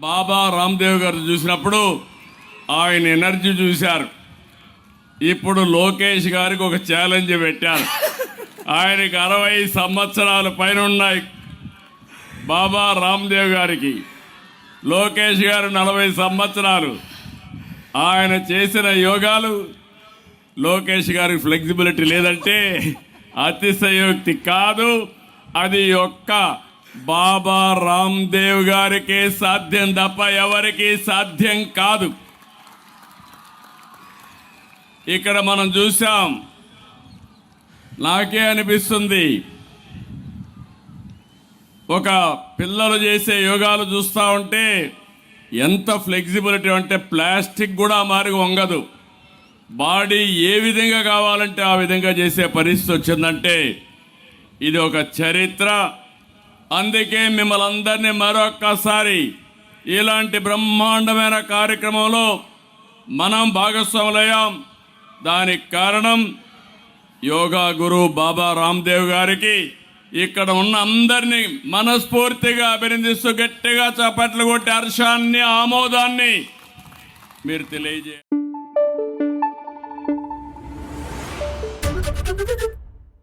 బాబా రామ్దేవ్ గారు చూసినప్పుడు ఆయన ఎనర్జీ చూశారు. ఇప్పుడు లోకేష్ గారికి ఒక ఛాలెంజ్ పెట్టారు. ఆయనకి 60 సంవత్సరాల పైన ఉన్నాయి. బాబా రామ్దేవ్ గారికి, లోకేష్ గారు 40 సంవత్సరాలు. ఆయన చేసిన యోగాలు లోకేష్ గారికి ఫ్లెక్సిబిలిటీ లేదంటే అతిశయోక్తి కాదు. అది ఒక్క బాబా రామ్దేవ్ గారికి సాధ్యం తప్ప ఎవరికి సాధ్యం కాదు. ఇక్కడ మనం చూసాం, నాకే అనిపిస్తుంది, ఒక పిల్లలు చేసే యోగాలు చూస్తూ ఉంటే ఎంత ఫ్లెక్సిబిలిటీ అంటే ప్లాస్టిక్ కూడా మారి వంగదు. బాడీ ఏ విధంగా కావాలంటే ఆ విధంగా చేసే పరిస్థితి వచ్చిందంటే ఇది ఒక చరిత్ర. అందుకే మిమ్మల్ని అందరినీ మరొక్కసారి ఇలాంటి బ్రహ్మాండమైన కార్యక్రమంలో మనం భాగస్వాములయ్యాం. దానికి కారణం యోగా గురువు బాబా రామ్దేవ్ గారికి. ఇక్కడ ఉన్న అందరినీ మనస్ఫూర్తిగా అభినందిస్తూ గట్టిగా చప్పట్లు కొట్టి హర్షాన్ని, ఆమోదాన్ని మీరు తెలియజేయాలి.